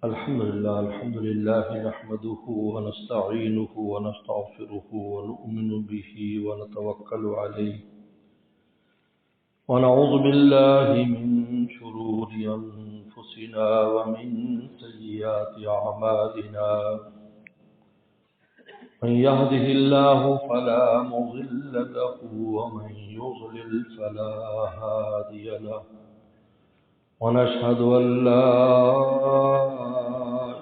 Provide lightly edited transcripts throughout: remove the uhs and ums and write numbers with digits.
الحمد لله نحمده ونستعينه ونستغفره ونؤمن به ونتوكل عليه ونعوذ بالله من شرور أنفسنا ومن سيئات أعمالنا من يهده الله فلا مضل له ومن يضلل فلا هادي له ونشهد أن لا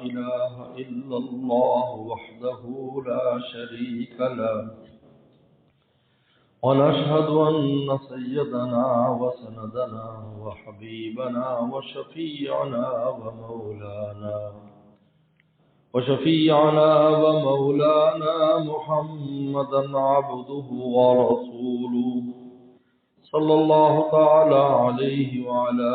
إله إلا الله وحده لا شريك له ونشهد أن سيدنا وسندنا وحبيبنا وشفيعنا محمدا عبده ورسوله صلى الله تعالى عليه وعلى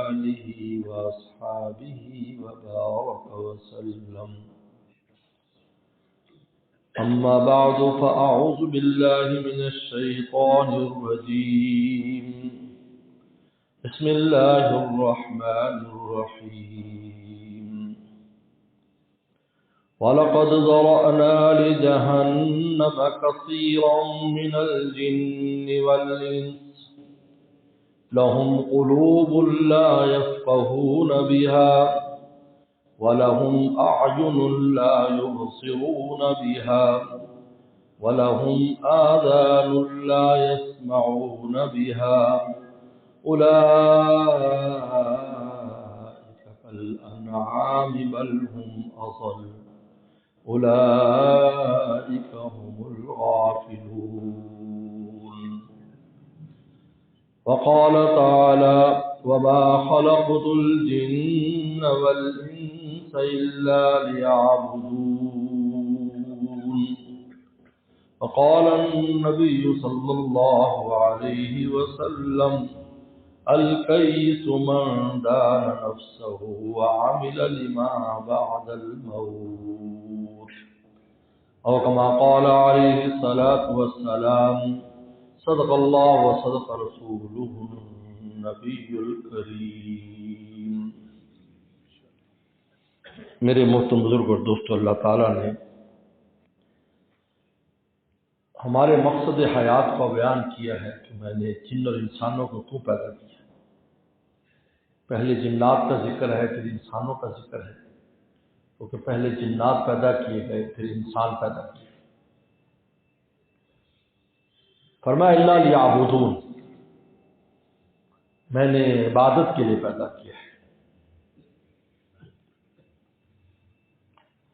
آله وأصحابه وبارك وسلم. أما بعد فأعوذ بالله من الشيطان الرجيم. بسم الله الرحمن الرحيم. ولقد ذرأنا لجهنم كثيرا من الجن والإنس لهم قلوب لا يفقهون بها ولهم أعين لا يبصرون بها ولهم آذان لا يسمعون بها أولئك كالأنعام بل هم أضل أولئك هم الغافلون. وقال تعالى وما خلقت الجن والإنس إلا ليعبدون. وقال النبي صلى الله عليه وسلم الكيس من دان نفسه وعمل لما بعد الموت أو كما قال عليه الصلاة والسلام. صدق الله وصدق رسوله النبي الكريم. میرے محترم بزرگ اور دوستو، اللہ تعالیٰ نے ہمارے مقصد حیات کو بیان کیا ہے کہ میں نے جن اور انسانوں کو کیوں پیدا کیا. پہلے جنات کا ذکر ہے پھر انسانوں کا ذکر ہے، کیونکہ پہلے جنات پیدا کیے گئے پھر انسان پیدا کیے. فرمایا الا لیعبدون، میں نے عبادت کے لیے پیدا کیا ہے.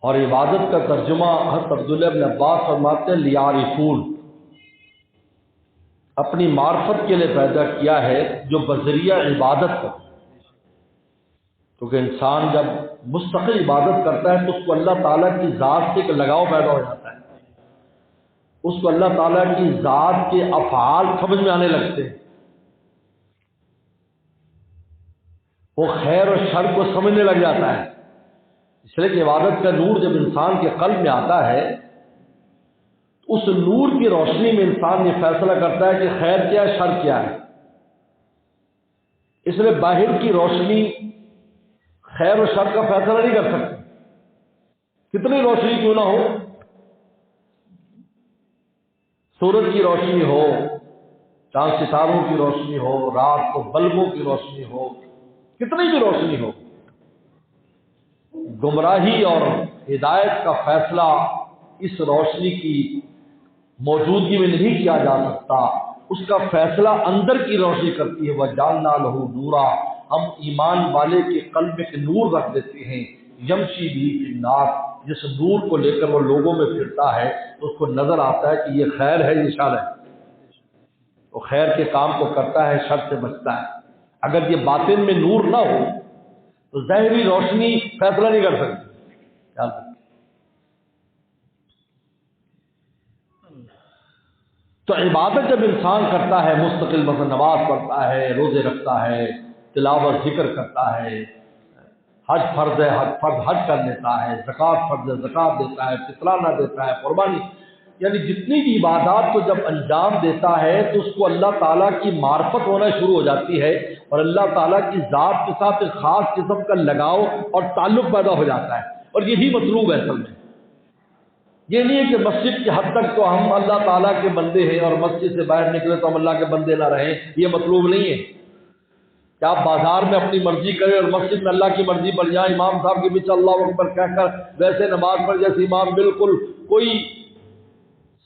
اور عبادت کا ترجمہ حضرت عبداللہ بن عباس فرماتے ہیں لیعرفون، اپنی معرفت کے لیے پیدا کیا ہے جو بذریعہ عبادت کا. کیونکہ انسان جب مستقل عبادت کرتا ہے تو اس کو اللہ تعالیٰ کی ذات سے ایک لگاؤ پیدا ہو جاتا ہے، اس کو اللہ تعالیٰ کی ذات کے افعال سمجھ میں آنے لگتے ہیں، وہ خیر اور شر کو سمجھنے لگ جاتا ہے. اس لیے کہ عبادت کا نور جب انسان کے قلب میں آتا ہے اس نور کی روشنی میں انسان یہ فیصلہ کرتا ہے کہ خیر کیا ہے شر کیا ہے. اس لیے باہر کی روشنی خیر و شر کا فیصلہ نہیں کر سکتی، کتنی روشنی کیوں نہ ہو. سورج کی روشنی ہو، چاند ستاروں کی روشنی ہو، رات کو بلبوں کی روشنی ہو، کتنی بھی روشنی ہو، گمراہی اور ہدایت کا فیصلہ اس روشنی کی موجودگی میں نہیں کیا جا سکتا. اس کا فیصلہ اندر کی روشنی کرتی ہے. وَجَعَلْنَا لَهُ نُورًا، ہم ایمان والے کے قلب میں ایک نور رکھ دیتے ہیں. یمشی بھی فی الناس، جس نور کو لے کر وہ لوگوں میں پھرتا ہے تو اس کو نظر آتا ہے کہ یہ خیر ہے یہ شر ہے. وہ خیر کے کام کو کرتا ہے، شر سے بچتا ہے. اگر یہ باطن میں نور نہ ہو تو ظاہری روشنی فیصلہ نہیں کر سکتی. تو عبادت جب انسان کرتا ہے، مستقل مثلا نماز پڑھتا ہے، روزے رکھتا ہے، تلاوت ذکر کرتا ہے، حج فرض ہے حج کر لیتا ہے، زکوٰۃ فرض ہے زکوٰۃ دیتا ہے، فطرانہ دیتا ہے، قربانی، یعنی جتنی بھی عبادات کو جب انجام دیتا ہے تو اس کو اللہ تعالیٰ کی معرفت ہونا شروع ہو جاتی ہے اور اللہ تعالیٰ کی ذات کے ساتھ ایک خاص قسم کا لگاؤ اور تعلق پیدا ہو جاتا ہے، اور یہی مطلوب ہے اصل میں۔ یہ نہیں ہے کہ مسجد کی حد تک تو ہم اللہ تعالیٰ کے بندے ہیں اور مسجد سے باہر نکلے تو ہم اللہ کے بندے نہ رہیں، یہ مطلوب نہیں ہے کہ آپ بازار میں اپنی مرضی کریں اور مسجد میں اللہ کی مرضی پر جائیں، امام صاحب کے پیچھے اللہ اکبر کہہ کر ویسے نماز پڑھ جیسے امام، بالکل کوئی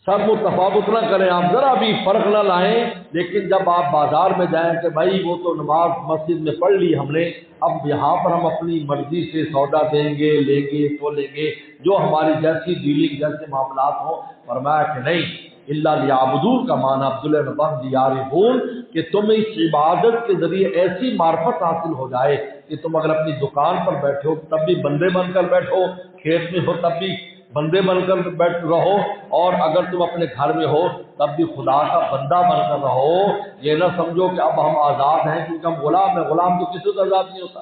سب کو تفاوت نہ کریں، آپ ذرا بھی فرق نہ لائیں۔ لیکن جب آپ بازار میں جائیں کہ بھائی وہ تو نماز مسجد میں پڑھ لی ہم نے، اب یہاں پر ہم اپنی مرضی سے سودا دیں گے، لیں گے تو لیں گے، جو ہماری جیسی ڈیلنگ جیسے معاملات ہوں۔ فرمایا کہ نہیں، اللہ لیعبدون کا معنی عبداللہ بن عباس یعرفون، کہ تمہیں اس عبادت کے ذریعے ایسی معرفت حاصل ہو جائے کہ تم اگر اپنی دکان پر بیٹھو تب بھی بندے بن کر بیٹھو، کھیت میں ہو تب بھی بندے بن کر بیٹھ رہو، اور اگر تم اپنے گھر میں ہو تب بھی خدا کا بندہ بن کر رہو۔ یہ نہ سمجھو کہ اب ہم آزاد ہیں کیونکہ ہم غلام ہیں، غلام تو کسی سے آزاد نہیں ہوتا۔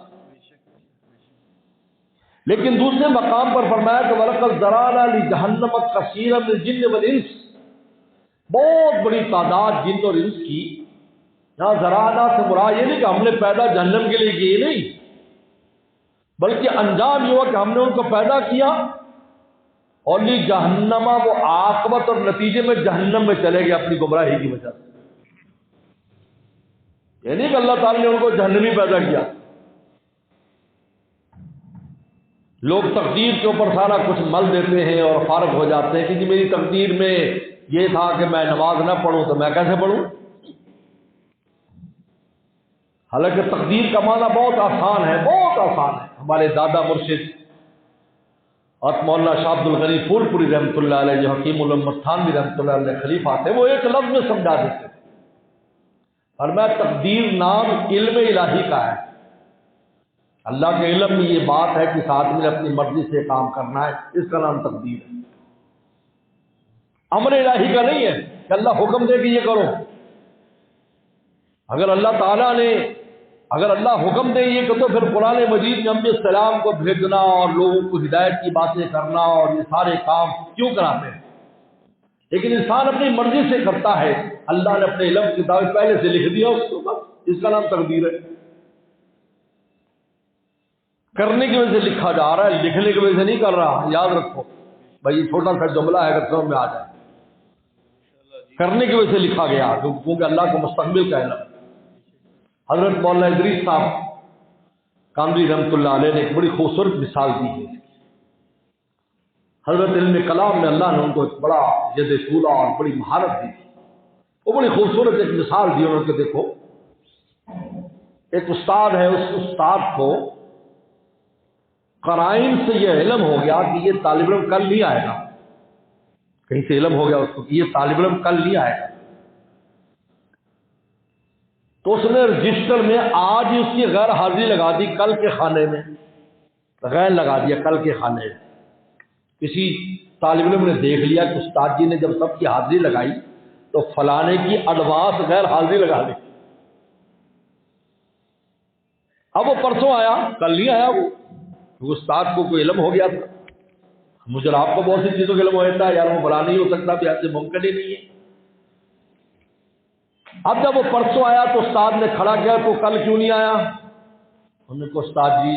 لیکن دوسرے مقام پر فرمایا کہ وَلَقَدْ ذَرَأْنَا لِجَهَنَّمَ كَثِيرًا مِنَ الْجِنِّ وَالْإِنسِ، بہت بڑی تعداد جن اور انس کی۔ یہاں ذرأنا سے مراد یہ نہیں کہ ہم نے پیدا جہنم کے لیے کیے، نہیں، بلکہ انجام یہ ہوا کہ ہم نے ان کو پیدا کیا اور لی جہنما، وہ عاقبت اور نتیجے میں جہنم میں چلے گئے اپنی گمراہی کی وجہ سے۔ یہ نہیں کہ اللہ تعالی نے ان کو جہنمی پیدا کیا۔ لوگ تقدیر کے اوپر سارا کچھ مل دیتے ہیں اور فارغ ہو جاتے ہیں کہ جی میری تقدیر میں یہ تھا کہ میں نماز نہ پڑھوں تو میں کیسے پڑھوں؟ حالانکہ تقدیر کا معنی بہت آسان ہے، بہت آسان ہے۔ ہمارے دادا مرشد اور مولانا شاہ عبد الغنی پھول پوری رحمۃ اللہ علیہ، جو حکیم الامت تھانوی رحمۃ اللہ علیہ خلیفہ تھے، وہ ایک لفظ میں سمجھا دیتے تھے۔ فرمایا تقدیر نام علم الہی کا ہے، اللہ کے علم میں یہ بات ہے کہ اس آدمی نے اپنی مرضی سے کام کرنا ہے، اس کا نام تقدیر ہے۔ امر الہی کا نہیں ہے کہ اللہ حکم دے کہ یہ کرو۔ اگر اللہ تعالیٰ نے، اگر اللہ حکم دے یہ کہ تو پھر قرآن مجید میں انبیاء السلام کو بھیجنا اور لوگوں کو ہدایت کی باتیں کرنا اور یہ سارے کام کیوں کراتے ہیں؟ لیکن انسان اپنی مرضی سے کرتا ہے، اللہ نے اپنے علم کی کتاب پہلے سے لکھ دیا اس کو، بس اس کا نام تقدیر ہے۔ کرنے کی وجہ سے لکھا جا رہا ہے، لکھنے کی وجہ سے نہیں کر رہا، یاد رکھو بھائی، یہ چھوٹا سا جملہ ہے اگر سمجھ میں آ جائے، کرنے کی وجہ سے لکھا گیا کیونکہ اللہ کو مستقبل کا علم۔ حضرت مولانا ادریس صاحب کاندری رحمۃ اللہ علیہ نے ایک بڑی خوبصورت مثال دی ہے۔ حضرت علم کلام میں اللہ نے ان کو ایک بڑا ید طولہ اور بڑی مہارت دی تھی، وہ بڑی خوبصورت ایک مثال دی انہوں نے کہ دیکھو ایک استاد ہے، اس استاد کو قرائن سے یہ علم ہو گیا کہ یہ طالب علم کل نہیں آئے گا، کہیں سے علم ہو گیا اس کو کہ یہ طالب علم کل نہیں آئے گا، تو اس نے رجسٹر میں آج ہی اس کی غیر حاضری لگا دی، کل کے خانے میں غیر لگا دیا، کل کے خانے میں۔ کسی طالب علم نے دیکھ لیا کہ استاد جی نے جب سب کی حاضری لگائی تو فلانے کی ایڈوانس غیر حاضری لگا دی۔ اب وہ پرسوں آیا، کل نہیں آیا، وہ استاد کو کوئی علم ہو گیا تھا۔ مجھے آپ کو بہت سی چیزوں کا علم ہو جاتا ہے، یار وہ بلا نہیں ہو سکتا، تو ایسے ممکن ہی نہیں ہے۔ اب جب وہ پرسوں آیا تو استاد نے کھڑا کیا تو کل کیوں نہیں آیا؟ انہوں نے کہا استاد جی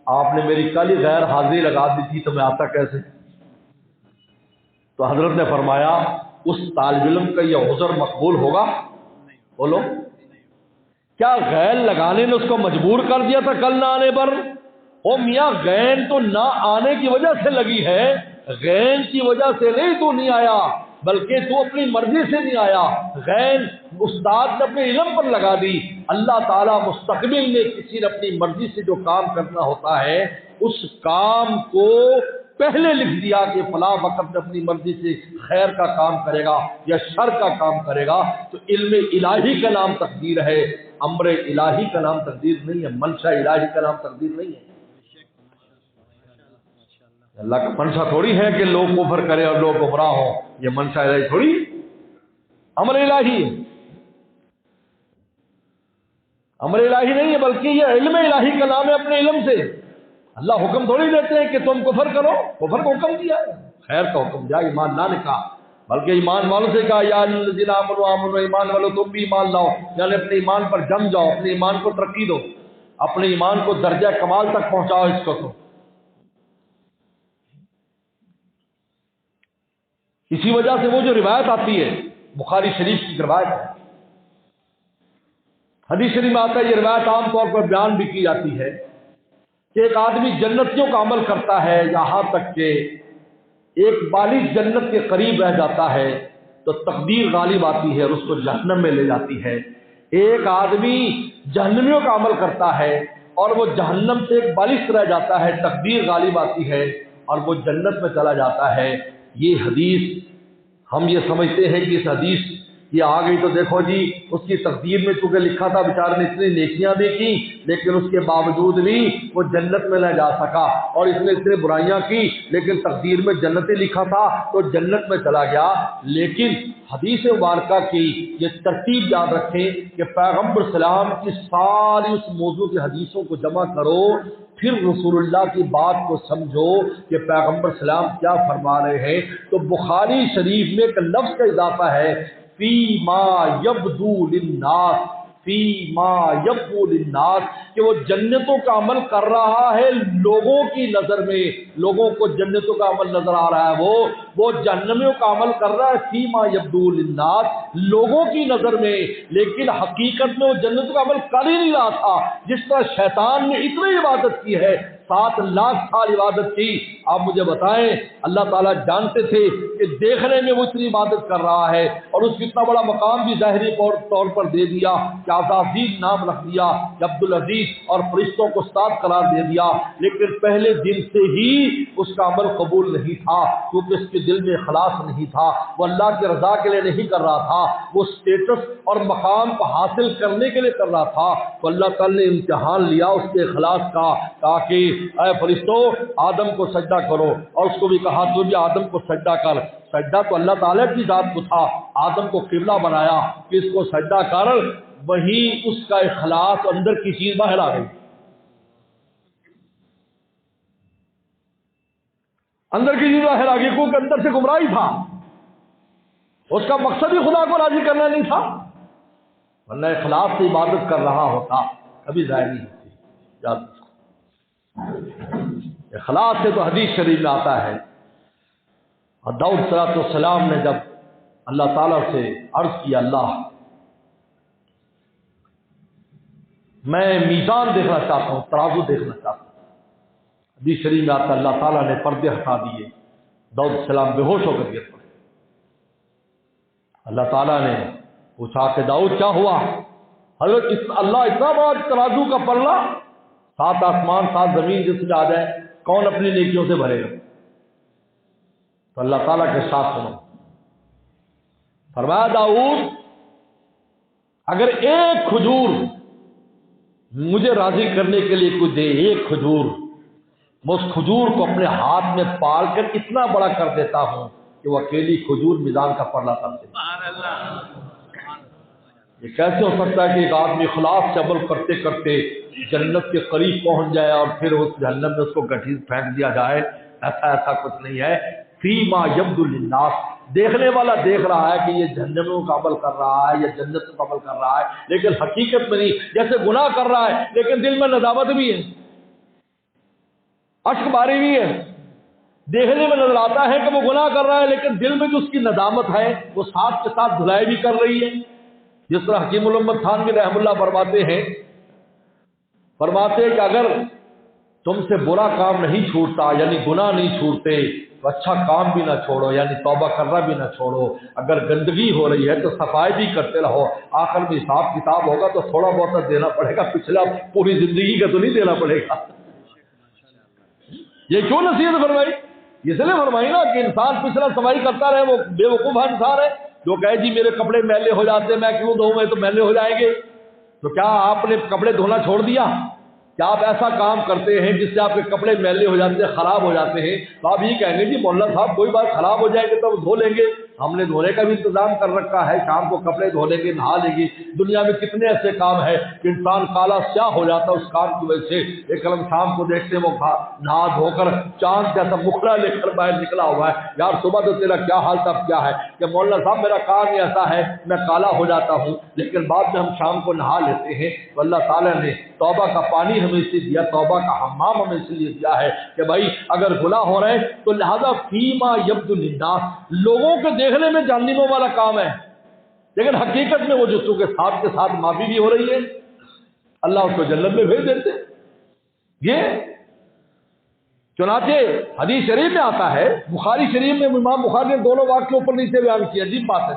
آپ نے میری کل ہی غیر حاضری لگا دی تھی تو میں آتا کیسے؟ تو حضرت نے فرمایا اس طالب علم کا یہ عذر مقبول ہوگا؟ بولو، کیا غیر لگانے نے اس کو مجبور کر دیا تھا کل نہ آنے پر؟ او میاں غین تو نہ آنے کی وجہ سے لگی ہے، غین کی وجہ سے نہیں تو نہیں آیا، بلکہ تو اپنی مرضی سے نہیں آیا۔ غین استاد نے اپنے علم پر لگا دی۔ اللہ تعالیٰ مستقبل میں کسی نے اپنی مرضی سے جو کام کرنا ہوتا ہے اس کام کو پہلے لکھ دیا کہ فلاں وقت میں اپنی مرضی سے خیر کا کام کرے گا یا شر کا کام کرے گا، تو علم الہی کا نام تقدیر ہے، امر الہی کا نام تقدیر نہیں ہے، منشا الہی کا نام تقدیر نہیں ہے۔ اللہ کا منشا تھوڑی ہے کہ لوگ کفر کرے اور لوگ گمراہ ہوں، یہ منشا الہی تھوڑی، امر الہی ہے، امر الہی نہیں ہے، بلکہ یہ علم الہی کا نام ہے۔ اپنے علم سے اللہ حکم تھوڑی دیتے ہیں کہ تم کفر کرو، کفر کو حکم دیا ہے، خیر کا حکم دیا، ایمان لانے کا، بلکہ ایمان والوں سے کہا یا الذین آمنوا آمنوا، ایمان والوں تم بھی ایمان لاؤ، یعنی اپنے ایمان پر جم جاؤ، اپنے ایمان کو ترقی دو، اپنے ایمان کو درجہ کمال تک پہنچاؤ اس کو۔ تو اسی وجہ سے وہ جو روایت آتی ہے بخاری شریف کی روایت ہے، حدیث شریف میں آتا ہے، یہ روایت عام طور پر بیان بھی کی جاتی ہے کہ ایک آدمی جنتیوں کا عمل کرتا ہے یہاں تک کہ ایک بالغ جنت کے قریب رہ جاتا ہے تو تقدیر غالب آتی ہے اور اس کو جہنم میں لے جاتی ہے۔ ایک آدمی جہنمیوں کا عمل کرتا ہے اور وہ جہنم سے ایک بالغ رہ جاتا ہے، تقدیر غالب آتی ہے اور وہ جنت میں چلا جاتا ہے۔ یہ حدیث ہم یہ سمجھتے ہیں کہ اس حدیث یہ آ گئی تو دیکھو جی اس کی تقدیر میں چونکہ لکھا تھا بیچارے نے اتنی نیکیاں بھی کی لیکن اس کے باوجود بھی وہ جنت میں نہ جا سکا، اور اس نے اتنی برائیاں کی لیکن تقدیر میں جنت ہی لکھا تھا تو جنت میں چلا گیا۔ لیکن حدیث مبارکہ کی یہ ترتیب یاد رکھیں کہ پیغمبر سلام کی ساری اس موضوع کی حدیثوں کو جمع کرو، پھر رسول اللہ کی بات کو سمجھو کہ پیغمبر سلام کیا فرما رہے ہیں۔ تو بخاری شریف میں ایک لفظ کا اضافہ ہے، فی ما یبدو للناس، فی ما یبدو للناس، کہ وہ جنتوں کا عمل کر رہا ہے لوگوں کی نظر میں، لوگوں کو جنتوں کا عمل نظر آ رہا ہے، وہ جہنمیوں کا عمل کر رہا ہے فی ما یبدو للناس، لوگوں کی نظر میں، لیکن حقیقت میں وہ جنتوں کا عمل کر ہی نہیں رہا تھا۔ جس طرح شیطان نے اتنی عبادت کی ہے، 7 لاکھ سال عبادت کی، آپ مجھے بتائیں اللہ تعالیٰ جانتے تھے کہ دیکھنے میں وہ اتنی عبادت کر رہا ہے اور اس کو اتنا بڑا مقام بھی ظاہری طور پر دے دیا کہ عزازیل نام رکھ دیا، عبدالعزیز، اور فرشتوں کو استاد قرار دے دیا، لیکن پہلے دن سے ہی اس کا عمل قبول نہیں تھا کیونکہ اس کے دل میں اخلاص نہیں تھا، وہ اللہ کی رضا کے لیے نہیں کر رہا تھا، وہ اسٹیٹس اور مقام کو حاصل کرنے کے لیے کر رہا تھا۔ تو اللہ تعالیٰ نے امتحان لیا اس کے اخلاص کا، تاکہ اے فرشتو آدم کو سجدہ کرو، اور اس کو بھی کہا تو بھی آدم کو سجدہ کر۔ سجدہ تو اللہ تعالیٰ کی ذات کو تھا، آدم کو قبلہ بنایا کہ اس کو سجدہ کر، وہی اس کا اخلاص اندر کی چیز باہر آ گئی، اندر کی چیز باہر آ گئی، کیونکہ اندر سے گمراہی تھا، اس کا مقصد ہی خدا کو راضی کرنا نہیں تھا، ورنہ اخلاص سے عبادت کر رہا ہوتا کبھی ضائع نہیں ہوتی۔ یاد اخلاص سے تو حدیث شریف میں آتا ہے، اور داؤد صلیٰ السلام نے جب اللہ تعالیٰ سے عرض کیا اللہ میں میزان دیکھنا چاہتا ہوں، ترازو دیکھنا چاہتا ہوں، حدیث شریف میں آتا ہے اللہ تعالیٰ نے پردے ہٹا دیے، داؤد السلام بے ہوش ہو کر گر پڑے۔ اللہ تعالیٰ نے پوچھا کہ داؤد کیا ہوا؟ حضرت اللہ اتنا بڑا ترازو کا پلہ، 7 آسمان 7 زمین جس میں آ جائے، کون اپنی نیکیوں سے بھرے گا؟ تو اللہ تعالیٰ کے ساتھ سنو، فرمایا داؤد اگر ایک کھجور مجھے راضی کرنے کے لیے کوئی دے، ایک کھجور، میں اس کھجور کو اپنے ہاتھ میں پال کر اتنا بڑا کر دیتا ہوں کہ وہ اکیلی کھجور میزان کا پلہ کر دے۔ یہ کیسے ہو سکتا ہے کہ ایک آدمی اخلاص سے عمل کرتے کرتے جنت کے قریب پہنچ جائے اور پھر اس جہنم میں اس کو گٹھی پھینک دیا جائے؟ ایسا کچھ نہیں ہے۔ فی ما یبدو للناس، دیکھنے والا دیکھ رہا ہے کہ یہ جہنموں کا عمل کر رہا ہے یا جنتوں کا عمل کر رہا ہے، لیکن حقیقت میں نہیں، جیسے گناہ کر رہا ہے لیکن دل میں ندامت بھی ہے، اشک باری بھی ہے، دیکھنے میں نظر آتا ہے کہ وہ گناہ کر رہا ہے لیکن دل میں جو اس کی ندامت ہے وہ ساتھ کے ساتھ دھلائی بھی کر رہی ہے۔ جس طرح حکیم الامت تھانوی رحم اللہ فرماتے ہیں کہ اگر تم سے برا کام نہیں چھوٹتا یعنی گناہ نہیں چھوٹتے تو اچھا کام بھی نہ چھوڑو، یعنی توبہ کرنا بھی نہ چھوڑو، اگر گندگی ہو رہی ہے تو صفائی بھی کرتے رہو، آخر میں حساب کتاب ہوگا تو تھوڑا بہت دینا پڑے گا، پچھلا پوری زندگی کا تو نہیں دینا پڑے گا۔ یہ کیوں نصیحت فرمائی؟ اس لیے فرمائی نا کہ انسان پچھلا صفائی کرتا رہے، وہ بے وقوف انسان ہے جو کہے جی میرے کپڑے میلے ہو جاتے ہیں میں کیوں دھوؤں، میں تو میلے ہو جائیں گے۔ تو کیا آپ نے کپڑے دھونا چھوڑ دیا؟ کیا آپ ایسا کام کرتے ہیں جس سے آپ کے کپڑے میلے ہو جاتے ہیں، خراب ہو جاتے ہیں؟ تو آپ یہ کہیں گے جی مولانا صاحب کوئی بات خراب ہو جائے گی تو دھو لیں گے، ہم نے دھونے کا بھی انتظام کر رکھا ہے، شام کو کپڑے دھو لیں گے، نہا لیں گے۔ دنیا میں کتنے ایسے کام ہیں کہ انسان کالا سیاہ ہو جاتا ہے اس کام کی وجہ سے۔ ایک ہم شام کو دیکھتے ہیں وہ نہا دھو کر چاند جیسا مکھڑا لے کر باہر نکلا ہوا ہے، یار صبح تو تیرا کیا حال تھا، کیا ہے کہ مولانا صاحب میرا کام ہی ایسا ہے میں کالا ہو جاتا ہوں، لیکن بعد میں ہم شام کو نہا لیتے ہیں تو اللہ تعالیٰ نے توبہ کا پانی ہمیں اس لیے دیا، توبہ کا حمام ہمیں اس لیے دیا ہے کہ بھائی اگر گناہ ہو رہے ہیں تو لہذا فیما یبدو للناس، لوگوں کے دیکھنے میں جہنموں والا کام ہے، لیکن حقیقت میں وہ جو کے ساتھ معافی بھی ہو رہی ہے، اللہ اس کو جنت میں بھیج دیتے۔ یہ چنانچہ حدیث شریف میں آتا ہے، بخاری شریف میں امام بخاری نے دونوں واقعے اوپر نیچے بیان کیا، عجیب بات ہے،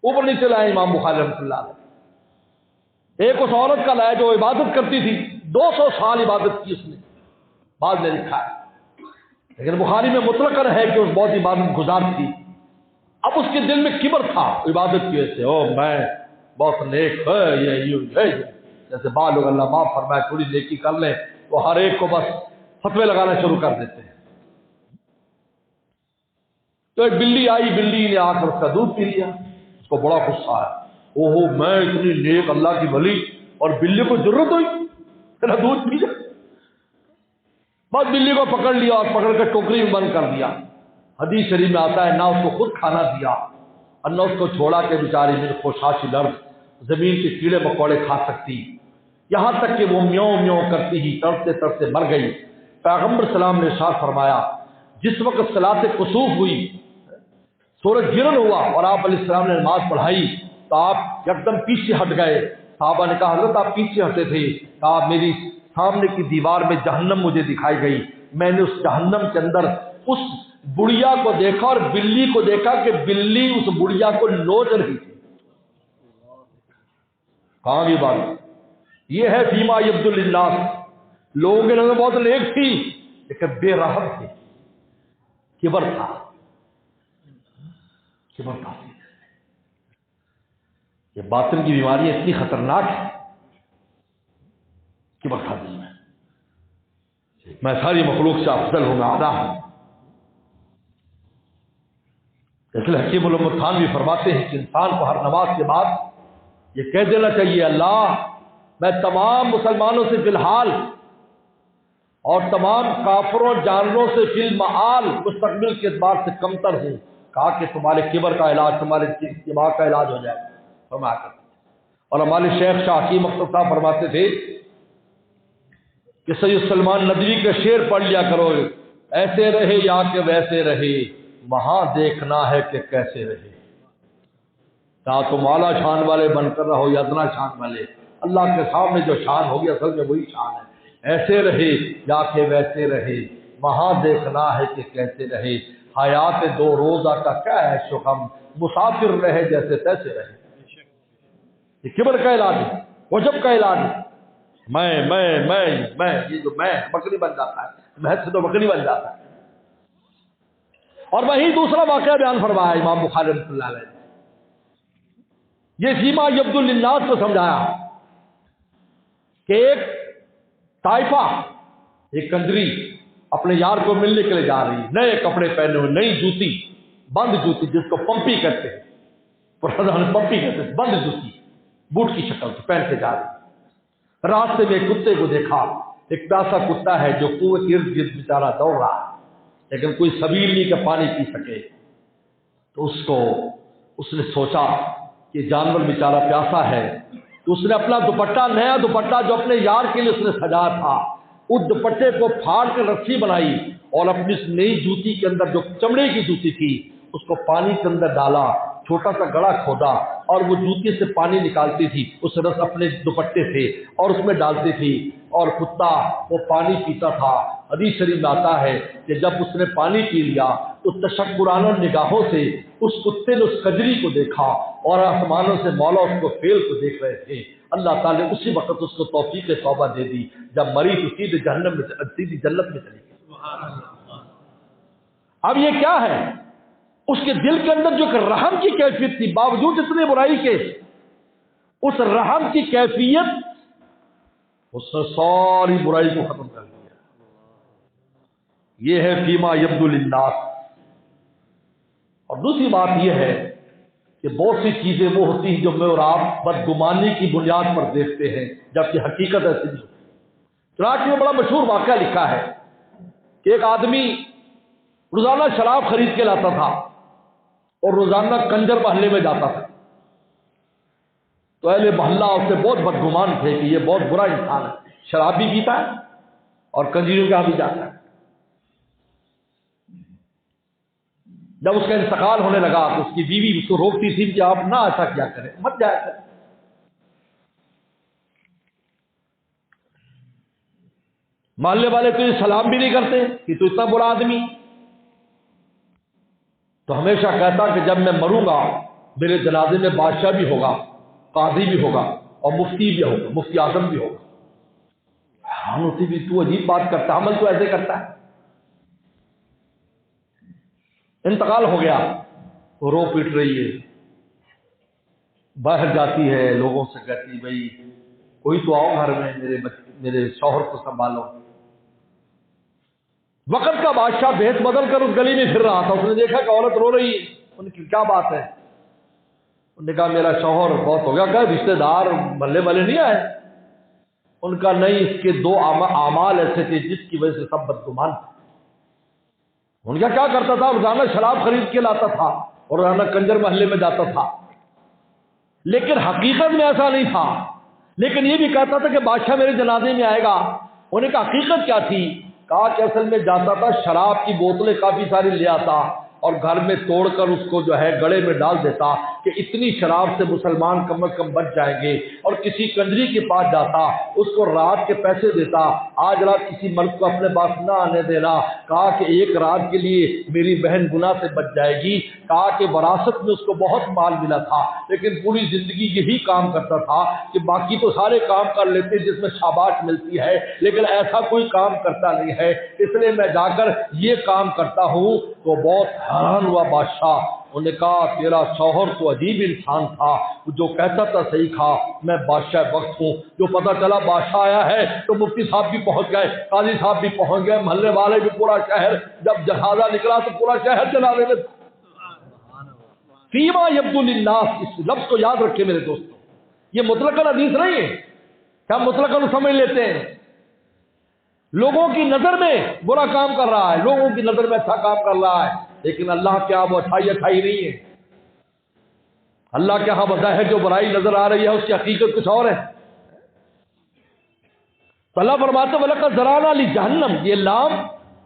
اوپر نیچے لائے امام بخاری رحمۃ اللہ علیہ۔ ایک اس عورت کا لایا جو عبادت کرتی تھی، 200 سال عبادت کی اس نے، بعد میں لکھا ہے، لیکن بخاری میں مطلقاً ہے کہ اس بہت عبادت گزار تھی۔ اب اس کے دل میں کبر تھا عبادت کی وجہ سے، او میں بہت نیک ہے، یہ جیسے بعض لوگ اللہ معاف فرمائے تھوڑی نیکی کر لیں تو ہر ایک کو بس فتوے لگانا شروع کر دیتے ہیں۔ تو ایک بلی آئی، بلی نے آ کر اس کا دودھ پی لیا، اس کو بڑا غصہ آیا، اوہو میں اتنی نیک اللہ کی ولی اور بلی کو ضرورت ہوئی میرا دودھ پی جائے۔ بس بلی کو پکڑ لیا اور پکڑ کر ٹوکری میں بند کر دیا۔ حدیث شریف میں آتا ہے نہ اس کو خود کھانا دیا اور نہ اس کو چھوڑا کہ بیچاری من خوشاشی لرز زمین کے کیڑے مکوڑے کھا سکتی، یہاں تک کہ وہ میوں میوں کرتی ہی تڑپتے تڑپتے مر گئی۔ پیغمبر سلام نے ارشاد فرمایا جس وقت صلاۃ کسوف ہوئی، سورج گرہن ہوا اور آپ علیہ السلام نے نماز پڑھائی تو آپ یکدم پیچھے ہٹ گئے۔ صحابہ نے کہا حضرت آپ پیچھے ہٹے تھے؟ کہا میری سامنے کی دیوار میں جہنم مجھے دکھائی گئی، میں نے اس جہنم کے اندر اس بڑھیا کو دیکھا اور بلی کو دیکھا کہ بلی اس بڑھیا کو نوچ رہی تھی۔ کہاں کی بات؟ یہ ہے فیما یبدو للناس، لوگوں کے نظر بہت نیک تھی لیکن بے رحم تھی، کبر تھا، کبر تھا۔ یہ باطن کی بیماری اتنی خطرناک ہے، کبر تھا دل میں، میں ساری مخلوق سے افضل ہوں، میں اعلیٰ ہوں۔ اس لیے حکیم علامہ خان بھی فرماتے ہیں کہ انسان کو ہر نماز کے بعد یہ کہہ دینا چاہیے اللہ میں تمام مسلمانوں سے فی الحال اور تمام کافروں جانوروں سے فی المعال مستقبل کے اعتبار سے کمتر ہوں، کہا کہ تمہارے کبر کا علاج، تمہارے دماغ کا علاج ہو جائے فرمایا کرتے۔ اور ہمارے شیخ شاہ حکیم اختر صاحب فرماتے تھے کہ سید سلمان ندوی کے شعر پڑھ لیا کرو، ایسے رہے یا کہ ویسے رہے وہاں دیکھنا ہے کہ کیسے رہے، یا تم اعلیٰ شان والے بن کر رہو یا ادنا شان والے، اللہ کے سامنے جو شان ہوگی اصل میں وہی شان ہے۔ ایسے رہے یا کہ ویسے رہے وہاں دیکھنا ہے کہ کیسے رہے، حیات دو روزہ کا کیا ہے شغم، مسافر رہے جیسے تیسے رہے۔ یہ کبر کا علاج ہے، عجب کا علاج ہے۔ میں یہ جو میں بکری بن جاتا ہے، محض سے تو بکری بن جاتا ہے۔ اور وہی دوسرا واقعہ بیان فرمایا امام بخاری رحمۃ اللہ علیہ نے، یہ فیما یبدو للناس کو سمجھایا کہ ایک طائفہ، ایک کنجری اپنے یار کو ملنے کے لیے جا رہی ہے، نئے کپڑے پہنے ہوئے، نئی جوتی، بند جوتی جس کو پمپی کہتے ہیں، پرانے پمپی کہتے ہیں، بند جوتی بوٹ کی شکل سے پہن کے جا رہی ہے۔ راستے میں ایک کتے کو دیکھا، ایک پیاسا کتا ہے جو کنویں کے ارد گرد بیچارہ دوڑ رہا ہے لیکن کوئی سبیل نہیں کہ پانی پی سکے، تو اس نے سوچا کہ جانور بیچارہ پیاسا ہے، تو اس نے اپنا دوپٹہ، نیا دوپٹہ جو اپنے یار کے لیے اس نے سجا تھا، اس دوپٹے کو پھاڑ کر رسی بنائی اور اپنی اس نئی جوتی کے اندر جو چمڑے کی جوتی تھی اس کو پانی کے اندر ڈالا، چھوٹا سا گڑھا کھودا اور وہ جوتی سے پانی نکالتی تھی اس رس اپنے دوپٹے سے اور اس میں ڈالتی تھی اور کتا وہ پانی پیتا تھا۔ حدیث شریف میں آتا ہے کہ جب اس نے پانی پی لیا تو تشکرانہ نگاہوں سے اس کتے نے اس کجری کو دیکھا اور آسمانوں سے مولا اس کو فیل کو دیکھ رہے تھے۔ اللہ تعالیٰ نے اسی وقت اس کو توفیق توبہ دے دی، جب مری تو سیدھے جہنم میں، سیدھی جنت میں چلی گئی۔ اب یہ کیا ہے؟ اس کے دل کے اندر جو کہ رحم کی کیفیت تھی، باوجود اتنی برائی کے اس رحم کی کیفیت اس نے ساری برائی کو ختم کر دیا۔ یہ ہے فیما یبدو للناس۔ اور دوسری بات یہ ہے کہ بہت سی چیزیں وہ ہوتی ہیں جو میں اور آپ بدگمانی کی بنیاد پر دیکھتے ہیں، جبکہ حقیقت ایسی نہیں ہوتی۔ چنانچہ میں بڑا مشہور واقعہ لکھا ہے کہ ایک آدمی روزانہ شراب خرید کے لاتا تھا اور روزانہ کنجر محلے میں جاتا تھا، تو اہل محلہ اس سے بہت بدگمان تھے کہ یہ بہت برا انسان ہے، شراب بھی پیتا ہے اور کنجریوں کے یہاں بھی جاتا ہے۔ جب اس کا انتقال ہونے لگا تو اس کی بیوی اس کو روکتی تھی کہ آپ نہ ایسا کیا کریں، مت جایا کریں۔ محلے والے تجھے سلام بھی نہیں کرتے کہ تو اتنا برا آدمی۔ تو ہمیشہ کہتا کہ جب میں مروں گا میرے جنازے میں بادشاہ بھی ہوگا، قاضی بھی ہوگا اور مفتی بھی ہوگا، مفتی اعظم بھی ہوگا۔ حیران ہوتی بھی تو عجیب بات کرتا، عمل تو ایسے کرتا ہے۔ انتقال ہو گیا تو رو پیٹ رہی ہے، باہر جاتی ہے، لوگوں سے کہتی بھائی کوئی تو آؤ گھر میں، میرے شوہر کو سنبھالو۔ وقت کا بادشاہ بھیس بدل کر اس گلی میں پھر رہا تھا، اس نے دیکھا کہ عورت رو رہی ہے، ان کی کیا بات ہے؟ انہوں نے کہا میرا شوہر بہت ہو گیا، کہ رشتے دار بلے بلے نہیں آئے؟ ان کا نہیں، اس کے دو اعمال ایسے تھے جس کی وجہ سے سب بدگمان تھے۔ ان کا کیا کرتا تھا؟ روزانہ شراب خرید کے لاتا تھا اور روزانہ کنجر محلے میں جاتا تھا، لیکن حقیقت میں ایسا نہیں تھا۔ لیکن یہ بھی کہتا تھا کہ بادشاہ میرے جنازے میں آئے گا۔ انہیں کہا حقیقت کیا تھی؟ کہا کہ اصل میں جاتا تھا، شراب کی بوتلیں کافی ساری لے آتا اور گھر میں توڑ کر اس کو جو ہے گڑے میں ڈال دیتا کہ اتنی شراب سے مسلمان کم از کم بچ جائیں گے، اور کسی کنجری کے پاس جاتا، اس کو رات کے پیسے دیتا، آج رات کسی مرد کو اپنے پاس نہ آنے دینا، کہا کہ ایک رات کے لیے میری بہن گناہ سے بچ جائے گی۔ کہا کہ وراثت میں اس کو بہت مال ملا تھا، لیکن پوری زندگی یہی کام کرتا تھا کہ باقی تو سارے کام کر لیتے جس میں شاباش ملتی ہے، لیکن ایسا کوئی کام کرتا نہیں ہے، اس لیے میں جا کر یہ کام کرتا ہوں۔ تو بہت حیران ہوا بادشاہ۔ انہوں نے کہا تیرا شوہر تو عجیب انسان تھا، جو کہتا تھا صحیح تھا، میں بادشاہ وقت ہوں۔ جو پتہ چلا بادشاہ آیا ہے تو مفتی صاحب بھی پہنچ گئے، قاضی صاحب بھی پہنچ گئے، محلے والے بھی، پورا شہر۔ جب جنازہ نکلا تو پورا شہر جنازے میں۔ فیما یبدو للناس، اس لفظ کو یاد رکھے میرے دوستوں، یہ مطلقاً حدیث نہیں ہے کہ ہم مطلقاً سمجھ لیتے ہیں۔ لوگوں کی نظر میں برا کام کر رہا ہے، لوگوں کی نظر میں اچھا کام کر رہا ہے، لیکن اللہ کے ہاں وہ اچھائی نہیں ہے۔ اللہ کے ہاں بظاہر جو برائی نظر آ رہی ہے اس کی حقیقت کچھ اور ہے۔ تو اللہ فرماتے وَلَقَدْ ذَرَأْنَا لِجَهَنَّمَ، یہ لام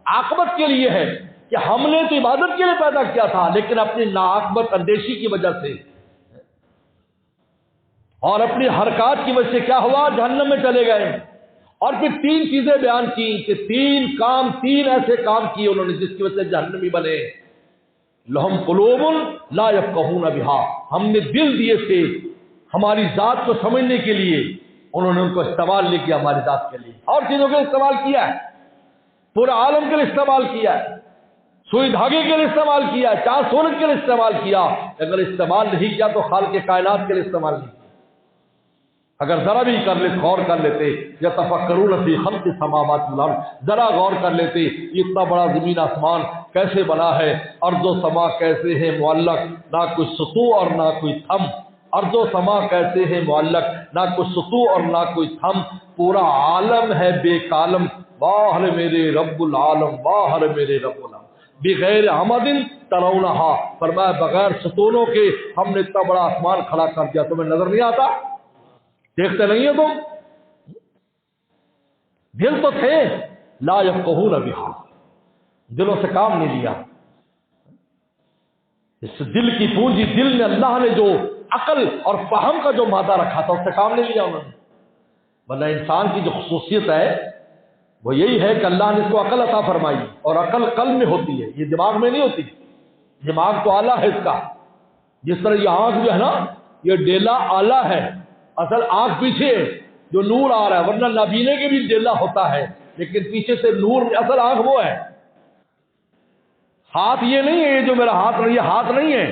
عاقبت کے لیے ہے کہ ہم نے تو عبادت کے لیے پیدا کیا تھا، لیکن اپنی ناعاقبت اندیشی کی وجہ سے اور اپنی حرکات کی وجہ سے کیا ہوا؟ جہنم میں چلے گئے۔ اور پھر تین چیزیں بیان کی کہ تین ایسے کام کیے انہوں نے جس کی وجہ سے جہنمی بنے۔ لہم قلوب لا یفقہون بہا، ہم نے دل دیے تھے ہماری ذات کو سمجھنے کے لیے، انہوں نے ان کو استعمال نہیں کیا ہماری ذات کے لیے، اور چیزوں کے استعمال کیا ہے، پورے عالم کے لیے استعمال کیا ہے، سوئی دھاگے کے لیے استعمال کیا ہے، چاند سورج کے لیے استعمال کیا، اگر استعمال نہیں کیا تو خالق کائنات کے لیے استعمال نہیں کیا۔ اگر ذرا بھی غور کر لیتے، یتفکرون فی خلق السماوات والارض، ذرا غور کر لیتے یہ اتنا بڑا زمین آسمان کیسے بنا ہے، ارض و سما کیسے ہیں معلق، نہ کوئی سطوح اور نہ کوئی تھم، ارض و سما کیسے ہیں معلق، نہ کوئی سطوح اور نہ کوئی تھم، پورا عالم ہے بے کالم، باہر میرے رب العالم، باہر میرے رب العالم، بغیر عمد ترونہا، فرمایا بغیر ستونوں کے ہم نے اتنا بڑا آسمان کھڑا کر دیا، تمہیں نظر نہیں آتا؟ دیکھتے نہیں ہو تم؟ دل تو تھے، لا یفقہون بہا، دلوں سے کام نہیں لیا۔ اس دل کی پونجی، دل میں اللہ نے جو عقل اور فہم کا جو مادہ رکھا تھا اس سے کام نہیں لیا انہوں نے۔ ورنہ انسان کی جو خصوصیت ہے وہ یہی ہے کہ اللہ نے اس کو عقل عطا فرمائی، اور عقل قلب میں ہوتی ہے، یہ دماغ میں نہیں ہوتی۔ دماغ تو آلہ ہے اس کا، جس طرح یہ آنکھ جو ہے نا، یہ ڈیلا آلہ ہے، اصل آنکھ پیچھے ہے جو نور آ رہا ہے، ورنہ نابینے کے بھی ڈیلا ہوتا ہے، لیکن پیچھے سے نور، اصل آنکھ وہ ہے۔ ہاتھ یہ نہیں ہے، یہ جو میرا ہاتھ نہیں، یہ ہاتھ نہیں ہے،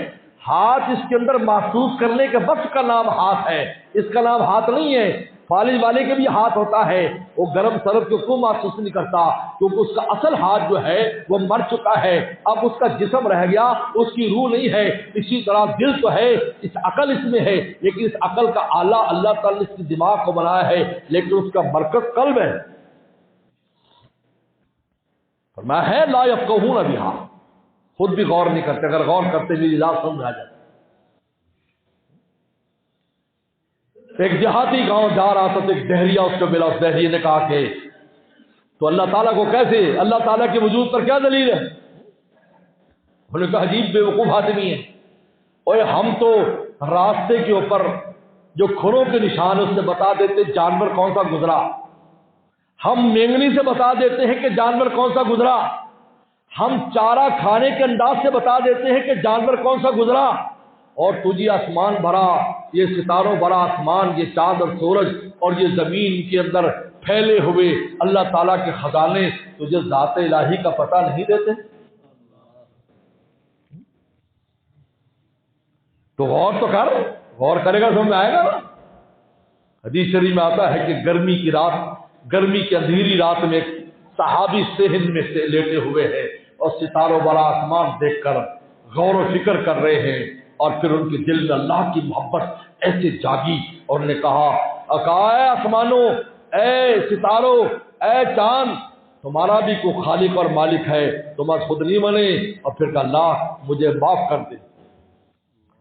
ہاتھ اس کے اندر محسوس کرنے کے بس کا نام ہاتھ ہے، اس کا نام ہاتھ نہیں ہے۔ فالج والے کے بھی ہاتھ ہوتا ہے، وہ گرم سرد کو کیوں محسوس نہیں کرتا؟ کیونکہ اس کا اصل ہاتھ جو ہے وہ مر چکا ہے، اب اس کا جسم رہ گیا، اس کی روح نہیں ہے۔ اسی طرح دل تو ہے، اس عقل اس میں ہے، لیکن اس عقل کا آلہ اللہ تعالی نے اس کی دماغ کو بنایا ہے، لیکن اس کا مرکز قلب ہے۔ فرمایا ہے لا یفقہون بہا، خود بھی غور نہیں کرتے، اگر غور کرتے بھی ذات سمجھ آ جاتا۔ ایک دیہاتی گاؤں جا رہا تھا تو ایک دہریہ اس کو ملا، اس دہریے نے کہا کہ تو اللہ تعالیٰ کو کیسے، اللہ تعالیٰ کے وجود پر کیا دلیل ہے؟ انہوں نے کہا عجیب بے وقوف آدمی ہے، اور ہم تو راستے کے اوپر جو کھروں کے نشان اس سے بتا دیتے جانور کون سا گزرا، ہم مینگنی سے بتا دیتے ہیں کہ جانور کون سا گزرا، ہم چارہ کھانے کے انداز سے بتا دیتے ہیں کہ جانور کون سا گزرا، اور تجھے آسمان بھرا، یہ ستاروں بھرا آسمان، یہ چاند اور سورج اور یہ زمین کے اندر پھیلے ہوئے اللہ تعالیٰ کے خزانے تجھے ذات الہی کا پتہ نہیں دیتے؟ تو غور تو کر، غور کرے گا سمجھ میں آئے گا نا۔ حدیث شریف میں آتا ہے کہ گرمی کی رات، گرمی کی اندھیری رات میں ایک صحابی صحن میں سے لیٹے ہوئے ہیں اور ستاروں والا آسمان دیکھ کر غور و فکر کر رہے ہیں، اور پھر ان کے دل میں اللہ کی محبت ایسے جاگی اور نے کہا اے آسمانوں، اے ستاروں، اے چاند، تمہارا بھی کوئی خالق اور مالک ہے، تم خود نہیں بنے؟ اور پھر کہا اللہ مجھے معاف کر دے۔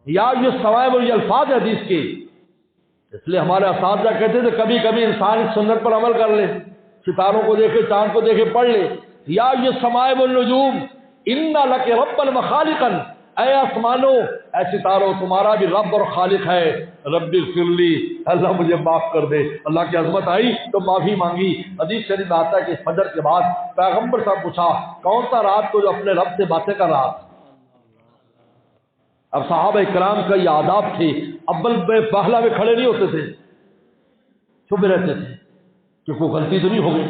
یا یہ ثواب اور یہ الفاظ حدیث کے، اس لیے ہمارے اساتذہ کہتے تھے کبھی کبھی انسان اس سنت پر عمل کر لے، ستاروں کو دیکھے، چاند کو دیکھے، پڑھ لے یا یہ سمائب النجوم ان لک ربا وخالقا، اے آسمانوں، اے ستاروں، تمہارا بھی رب اور خالق ہے، رب اغفر لی، اللہ مجھے معاف کر دے۔ اللہ کی عظمت آئی تو معافی مانگی۔ حدیث شریف میں آتا ہے کہ فجر کے بعد پیغمبر صاحب پوچھا کون سا رات کو جو اپنے رب سے باتیں کر رہا تھا؟ اب صحابہ کرام کا یہ آداب تھے، اول میں پہلا میں کھڑے نہیں ہوتے تھے، چھپے رہتے تھے کہ کوئی غلطی تو نہیں ہو گئی۔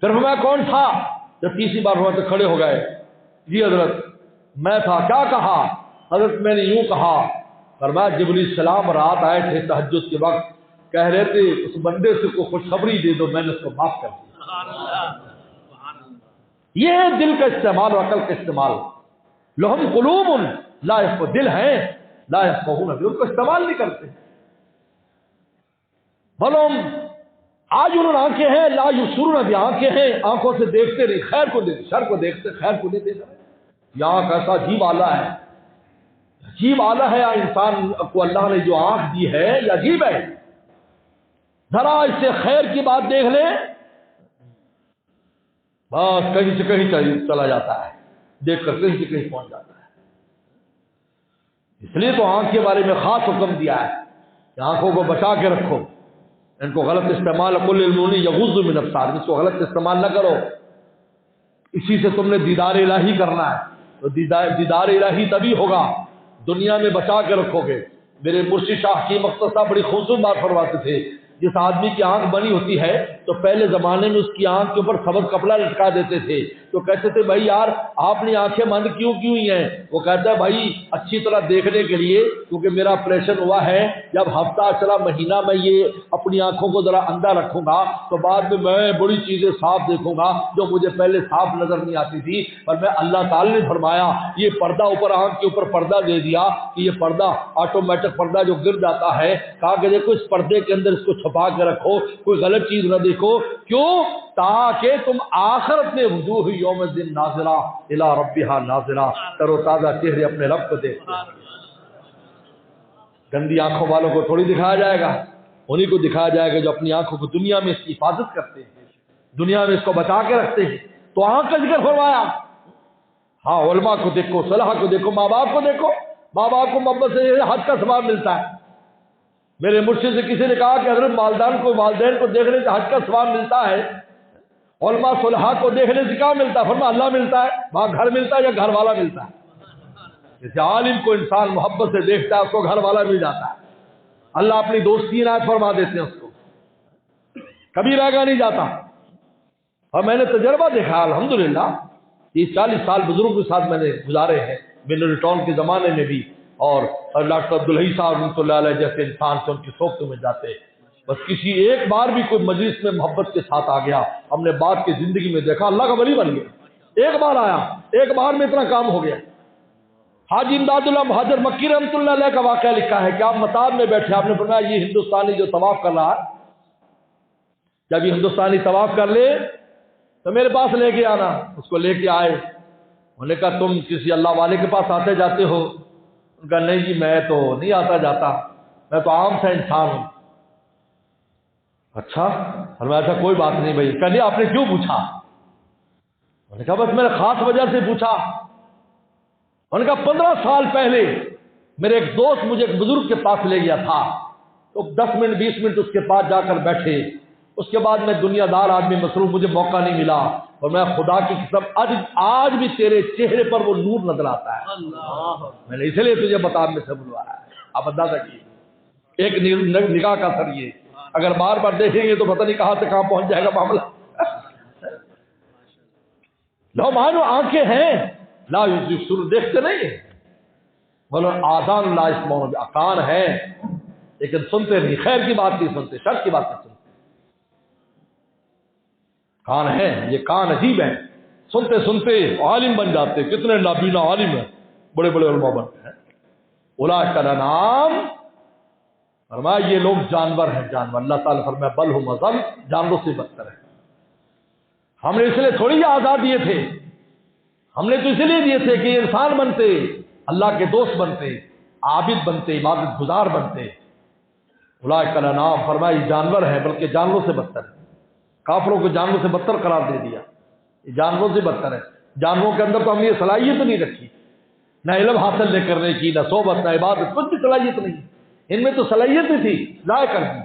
پھر میں کون تھا؟ جب تیسری بار ہوا تو کھڑے ہو گئے، جی حضرت میں تھا۔ کیا کہا؟ حضرت میں نے یوں کہا، فرمایا جبریل السلام رات آئے تھے تہجد کے وقت، کہہ رہے تھے اس بندے سے کوئی خوشخبری دے دو، میں نے اس کو معاف کر دیا۔ یہ ہے دل کا استعمال اور عقل کا استعمال۔ لہم قلوب لا یفقہون، دل ہیں لا یفقہون، ان کو استعمال نہیں کرتے۔ بلہم اعین آنکھیں ہیں لا یبصرون بہا، آنکھیں ہیں آنکھوں سے دیکھتے نہیں، خیر کو دیکھتے، شر کو دیکھتے، خیر کو نہیں دیکھتے۔ یہاں کیسا عجیب آلہ ہے، عجیب آلہ ہے انسان کو اللہ نے جو آنکھ دی ہے، یہ عجیب ہے۔ ذرا اس سے خیر کی بات دیکھ لے بس کہیں سے کہیں چلا جاتا ہے، دیکھ کر کہیں سے کہیں پہنچ جاتا ہے۔ اس لیے تو آنکھ کے بارے میں خاص حکم دیا ہے کہ آنکھوں کو بچا کے رکھو، ان کو غلط استعمال، قل للمؤمنین یغضوا من ابصارہم، اس کو غلط استعمال نہ کرو، اسی سے تم نے دیدار الہی کرنا ہے۔ تو دیدار الہی تبھی ہوگا دنیا میں بچا کے رکھو گے۔ میرے مرشد شاہ حکیم اختر صاحب بڑی خوبصورت بات فرماتے تھے، جس آدمی کی آنکھ بنی ہوتی ہے تو پہلے زمانے میں اس کی آنکھ کے اوپر سبز کپڑا لٹکا دیتے تھے، تو کہتے تھے بھائی یار آپ نے آنکھیں بند کیوں ہوئی ہیں؟ وہ کہتا ہے بھائی اچھی طرح دیکھنے کے لیے، کیونکہ میرا آپریشن ہوا ہے، جب ہفتہ چلا مہینہ میں یہ اپنی آنکھوں کو ذرا اندھا رکھوں گا تو بعد میں بڑی چیزیں صاف دیکھوں گا جو مجھے پہلے صاف نظر نہیں آتی تھی۔ پر میں اللہ تعالی نے فرمایا یہ پردہ اوپر آنکھ کے اوپر پردہ دے دیا کہ یہ پردہ آٹومیٹک پردہ جو گر جاتا ہے، کہا کہ دیکھو اس پردے کے اندر اس کو چھپا کے رکھو، کوئی غلط چیز نہ دیکھو، کیوں؟ تاکہ تم آخرت میں وجوہ یوم الدین ناظرہ الی ربہا ناظرہ، تر و تازہ چہرے اپنے رب کو دیکھتے۔ گندی آنکھوں والوں کو تھوڑی دکھایا جائے گا، انہی کو دکھایا جائے گا جو اپنی آنکھوں کو دنیا میں اس کی حفاظت کرتے ہیں، دنیا میں اس کو بچا کے رکھتے ہیں۔ تو آنکھ کا ذکر فرمایا۔ ہاں علماء کو دیکھو، صلاح کو دیکھو، ماں باپ کو دیکھو، ماں باپ کو محبت سے حج کا ثواب ملتا ہے۔ میرے مرشد سے کسی نے کہا کہ حضرت والدین کو دیکھنے سے حج کا ثواب ملتا ہے، علماء صلحاء کو دیکھنے سے کیا ملتا ہے؟ فرمایا اللہ ملتا ہے، وہاں گھر ملتا ہے یا گھر والا ملتا ہے؟ جیسے عالم کو انسان محبت سے دیکھتا ہے اس کو گھر والا مل جاتا ہے، اللہ اپنی دوستی عنایت فرما دیتے ہیں، اس کو کبھی رہا نہیں جاتا۔ اور میں نے تجربہ دیکھا الحمدللہ، 30-40 سال بزرگ کے ساتھ میں نے گزارے ہیں، بنور ٹاؤن کے زمانے میں بھی، اور ڈاکٹر عبدالحی صاحب رحمۃ اللہ علیہ جیسے انسان سے ان کی صحبت میں جاتے بس کسی ایک بار بھی کوئی مجلس میں محبت کے ساتھ آ گیا، ہم نے بات کی زندگی میں دیکھا اللہ کا ولی بن گیا، ایک بار آیا، ایک بار میں اتنا کام ہو گیا۔ حاجی امداد اللہ مہاجر مکی رحمۃ اللہ علیہ کا واقعہ لکھا ہے کہ آپ مطار میں بیٹھے، آپ نے فرمایا یہ ہندوستانی جو طواف کر رہا ہے، جب یہ ہندوستانی طواف کر لے تو میرے پاس لے کے آنا۔ اس کو لے کے آئے، انہوں نے کہا تم کسی اللہ والے کے پاس آتے جاتے ہو؟ ان کا نہیں جی میں تو نہیں آتا جاتا، میں تو عام سا انسان ہوں۔ اچھا، فرمایا تھا کوئی بات نہیں بھائی۔ کہ نہیں آپ نے کیوں پوچھا؟ انہوں نے کہا بس میں نے خاص وجہ سے پوچھا۔ انہوں نے کہا 15 سال پہلے میرے ایک دوست مجھے ایک بزرگ کے پاس لے گیا تھا، تو 10 منٹ 20 منٹ اس کے پاس جا کر بیٹھے، اس کے بعد میں دنیا دار آدمی مصروف، مجھے موقع نہیں ملا، اور میں خدا کی قسم آج بھی تیرے چہرے پر وہ نور نظر آتا ہے، میں نے اسی لیے تجھے مطاب میں سے بلوایا ہے۔ آپ اندازہ کیجیے ایک نگاہ کا اثر یہ، اگر بار بار دیکھیں گے تو پتہ نہیں کہاں سے کہاں پہنچ جائے گا معاملہ۔ لو مانو آنکھیں ہیں لا یبصر، دیکھتے نہیں ہیں، بولو آذان لا یسمعون، کان ہے لیکن سنتے نہیں، خیر کی بات نہیں سنتے، شر کی بات نہیں سنتے۔ کان ہے، یہ کان عجیب ہے، سنتے سنتے عالم بن جاتے، کتنے نابینا عالم ہیں، بڑے بڑے علماء بنتے ہیں۔ اولئک الانعام، فرمایا یہ لوگ جانور ہیں، جانور۔ اللہ تعالیٰ فرمایا بل ہم اضل، جانوروں سے بدتر ہے۔ ہم نے اس لیے تھوڑی یہ آزاد دیے تھے، ہم نے تو اس لیے دیے تھے کہ یہ انسان بنتے، اللہ کے دوست بنتے، عابد بنتے، عبادت گزار بنتے۔ اولئک الانعام، فرمایا یہ جانور ہیں بلکہ جانوروں سے بدتر ہے۔ کافروں کو جانوروں سے بدتر قرار دے دیا، یہ جانوروں سے بدتر ہے۔ جانوروں کے اندر تو ہم نے یہ صلاحیت نہیں رکھی، نہ علم حاصل نہ کرنے کی، نہ صحبت، نہ عبادت، کچھ بھی صلاحیت نہیں، ان میں تو صلاحیت بھی تھی، ضائع کر دی۔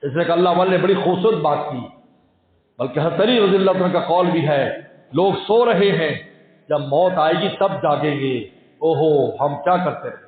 اس لیے کہ اللہ والے نے بڑی خوبصورت بات کی، بلکہ حضرت علی رضی اللہ عنہ کا قول بھی ہے، لوگ سو رہے ہیں، جب موت آئے گی تب جاگیں گے، اوہو ہم کیا کرتے رہے۔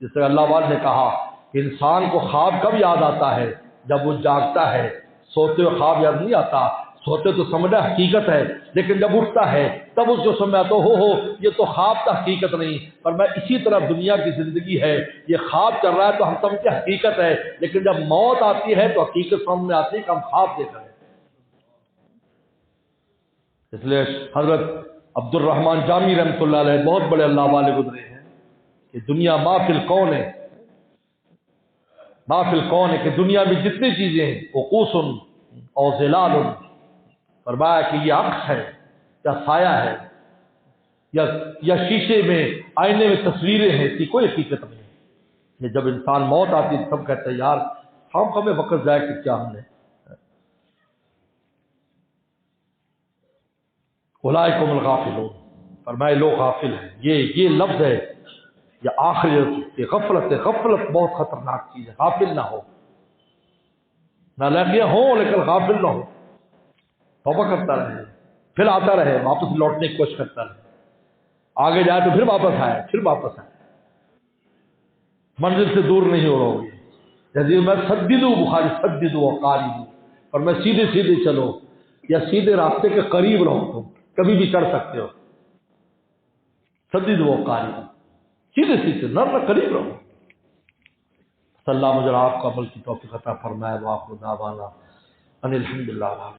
جس سے اللہ والے نے کہا کہ انسان کو خواب کب یاد آتا ہے؟ جب وہ جاگتا ہے، سوتے ہوئے خواب یاد نہیں آتا، سوتے تو سمجھا حقیقت ہے، لیکن جب اٹھتا ہے تب اس کو سمجھا تو ہو یہ تو خواب تھا، حقیقت نہیں۔ پر میں اسی طرح دنیا کی زندگی ہے، یہ خواب چل رہا ہے تو ہم سمجھتے حقیقت ہے، لیکن جب موت آتی ہے تو حقیقت سمجھ میں آتی ہے کہ ہم خواب دیکھ رہے ہیں۔ اس لیے حضرت عبد الرحمن جامی رحمۃ اللہ علیہ بہت بڑے اللہ والے گزرے ہیں کہ دنیا ما فی الکون ہے، ما فی الکون ہے، کہ دنیا میں جتنی چیزیں ہیں، وقوس اور ظلال، فرمایا کہ یہ عکس ہے یا سایہ ہے یا شیشے میں آئینے میں تصویریں ہیں، اس کی کوئی حقیقت نہیں ہے۔ جب انسان موت آتی ہے سب کہتے ہیں یار ہمیں وقت ضائع کیا ہم نے۔ اولئک هم الغافلون، فرمائے لوگ غافل ہیں۔ یہ لفظ ہے یہ آخری یہ غفلت ہے، غفلت بہت خطرناک چیز ہے۔ غافل نہ ہو، نالاقیہ ہوں لیکن غافل نہ ہو، توبہ کرتا رہے، پھر آتا رہے، واپس لوٹنے کی کوشش کرتا رہے، آگے جائے تو پھر واپس آئے، پھر واپس آئے، منزل سے دور نہیں ہو رہو گے۔ جیسے میں سددو بخاری سددو وقاربو، اور میں سیدھے سیدھے چلو یا سیدھے راستے کے قریب رہو، تم کبھی بھی چڑھ سکتے ہو۔ سددو وقاربو، سیدھے سیدھے نرم قریب رہو۔ صلی اللہ مجھے آپ کو عمل کی توفیق عطا فرمائے۔ وآخر دعوانا ان الحمدللہ۔